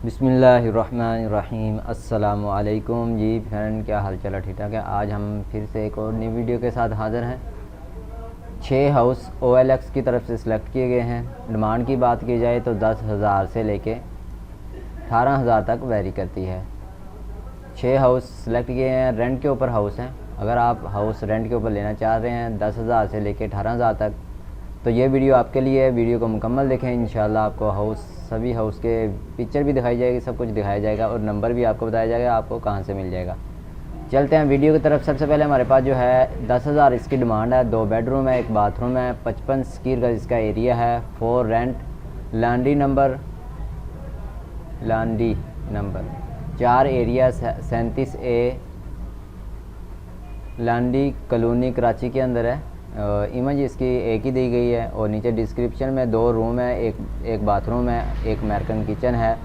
बिस्मिल्लाहिर्रहमानिर्रहीम। अस्सलामु अलैकुम जी फ्रेंड, क्या हाल चाल है? ठीक ठाक है। आज हम फिर से एक और नई वीडियो के साथ हाज़िर हैं। 6 हाउस OLX की तरफ से सिलेक्ट किए गए हैं। डिमांड की बात की जाए तो 10,000 से लेके 18,000 तक वेरी करती है। 6 हाउस सिलेक्ट किए हैं, रेंट के ऊपर हाउस हैं। अगर आप हाउस रेंट के ऊपर लेना चाह रहे हैं 10,000 से लेके 18,000 तक, तो ये वीडियो आपके लिए है। वीडियो को मुकम्मल देखें, इंशाल्लाह आपको सभी हाउस के पिक्चर भी दिखाई जाएगी, सब कुछ दिखाया जाएगा और नंबर भी आपको बताया जाएगा आपको कहाँ से मिल जाएगा। चलते हैं वीडियो की तरफ। सबसे पहले हमारे पास जो है 10,000 इसकी डिमांड है। 2 बेडरूम है, 1 बाथरूम है, 55 स्क्वायर गज इसका एरिया है, 4 rent, Landhi number 4 area 37A Landhi colony Karachi के अंदर है। इमेज इसकी एक ही दी गई है और नीचे डिस्क्रिप्शन में 2 रूम है, एक बाथरूम है, एक अमेरिकन किचन है,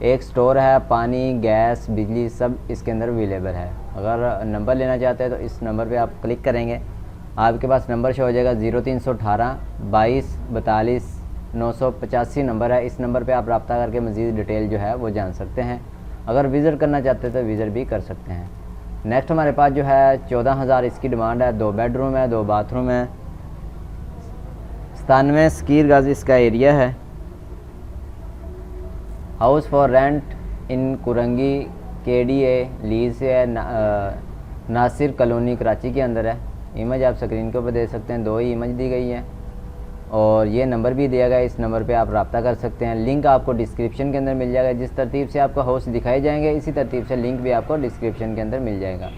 एक स्टोर है, पानी गैस बिजली सब इसके अंदर अवेलेबल है। अगर नंबर लेना चाहते हैं तो इस नंबर पे आप क्लिक करेंगे, आपके पास नंबर शो हो जाएगा 0318 22 42 985 नंबर है। इस नंबर पे आप रब्ता करके मज़ीद डिटेल जो है वो जान सकते हैं। अगर विज़िट करना चाहते हैं तो विज़िट भी कर सकते हैं। नेक्स्ट हमारे पास जो है 14,000 इसकी डिमांड है। 2 बेडरूम है, 2 बाथरूम है, 97 स्क्वायर गज इसका एरिया है। House for rent in Korangi KDA lease से है, नासिर कॉलोनी कराची के अंदर है। इमेज आप स्क्रीन के ऊपर दे सकते हैं, 2 ही इमेज दी गई है और ये नंबर भी दिया गया है। इस नंबर पे आप रब्ता कर सकते हैं। लिंक आपको डिस्क्रिप्शन के अंदर मिल जाएगा। जिस तरतीब से आपको हाउस दिखाए जाएंगे इसी तरतीब से लिंक भी आपको डिस्क्रिप्शन के अंदर मिल जाएगा।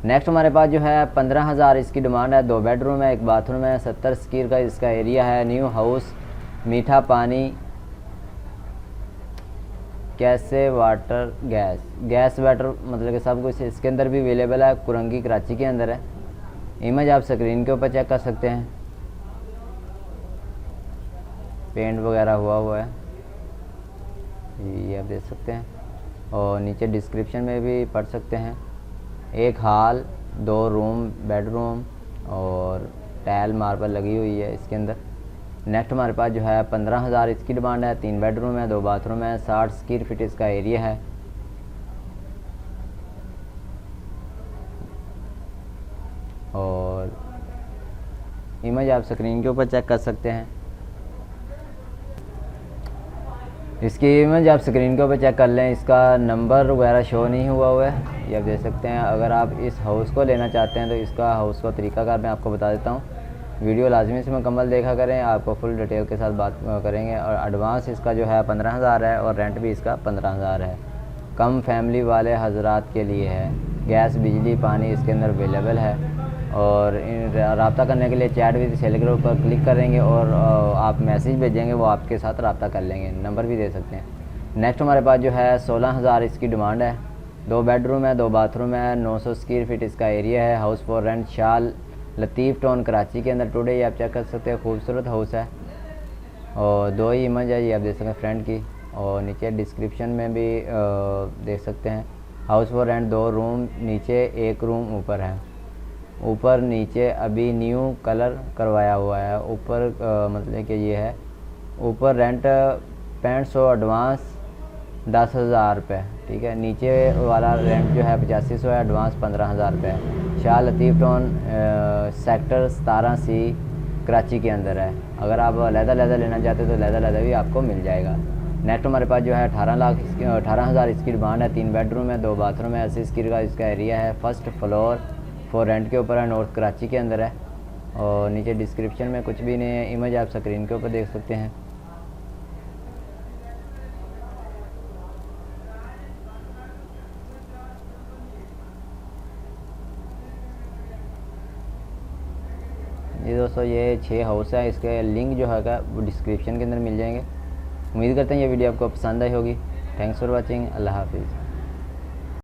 नेक्स्ट हमारे पास जो है 15,000 इसकी डिमांड है। 2 बेडरूम है, 1 बाथरूम है, 70 स्क्वायर का इसका एरिया है। न्यू हाउस, मीठा पानी, कैसे वाटर, गैस वाटर मतलब कि सब कुछ इसके अंदर भी अवेलेबल है। कुरंगी कराची के अंदर है। इमेज आप स्क्रीन के ऊपर चेक कर सकते हैं, पेंट वगैरह हुआ है, ये आप देख सकते हैं और नीचे डिस्क्रिप्शन में भी पढ़ सकते हैं। एक हॉल, 2 रूम बेडरूम और टाइल मार्बल लगी हुई है इसके अंदर। नेक्स्ट हमारे पास जो है 15,000 इसकी डिमांड है। 3 बेडरूम है, 2 बाथरूम है, 60 स्क्वायर फीट इसका एरिया है और इमेज आप स्क्रीन के ऊपर चेक कर सकते हैं। इसकी इमेज आप स्क्रीन के ऊपर चेक कर लें, इसका नंबर वगैरह शो नहीं हुआ है, ये आप देख सकते हैं। अगर आप इस हाउस को लेना चाहते हैं तो इसका हाउस का तरीकाकार मैं आपको बता देता हूँ। वीडियो लाजमी से मुकम्मल देखा करें, आपको फुल डिटेल के साथ बात करेंगे। और एडवांस इसका जो है 15,000 है और रेंट भी इसका 15,000 है। कम फैमिली वाले हजरात के लिए है। गैस बिजली पानी इसके अंदर अवेलेबल है और रब्ता करने के लिए चैट विद सेल ग्रुप पर क्लिक करेंगे और आप मैसेज भेजेंगे, वो आपके साथ रब्ता कर लेंगे। नंबर भी दे सकते हैं। नेक्स्ट हमारे पास जो है 16,000 इसकी डिमांड है। 2 बेडरूम है, 2 बाथरूम है, 900 स्क्वायर फीट इसका एरिया है। House for rent shall Latif town Karachi के अंदर टुडे, ये आप चेक कर सकते हैं। खूबसूरत हाउस है और 2 ही इमेज है, ये आप देख सकते हैं फ्रंट की और नीचे डिस्क्रिप्शन में भी देख सकते हैं। हाउस फॉर रेंट 2 रूम नीचे, 1 रूम ऊपर है। ऊपर नीचे अभी न्यू कलर करवाया हुआ है। ऊपर मतलब कि ये है, ऊपर रेंट 6500 एडवांस 10,000 रुपये, ठीक है। नीचे वाला रेंट जो है 8500 है, एडवांस 15,000 रुपये है। Shah Latif town sector 17C Karachi के अंदर है। अगर आप लहदा लेना चाहते हैं तो लहदा भी आपको मिल जाएगा। नेक्स्ट हमारे पास जो है 18,000 इसकी डिमांड है। 3 बेडरूम है, 2 बाथरूम है, 80 स्क्वायर का इसका एरिया है। फर्स्ट फ्लोर 4 रेंट के ऊपर है, नॉर्थ कराची के अंदर है और नीचे डिस्क्रिप्शन में कुछ भी नहीं है। इमेज आप स्क्रीन के ऊपर देख सकते हैं। जी दोस्तों, ये 6 हाउस है, इसके लिंक जो है वो डिस्क्रिप्शन के अंदर मिल जाएंगे। उम्मीद करते हैं ये वीडियो आपको पसंद आई होगी। Thanks for watching. अल्लाह हाफिज़।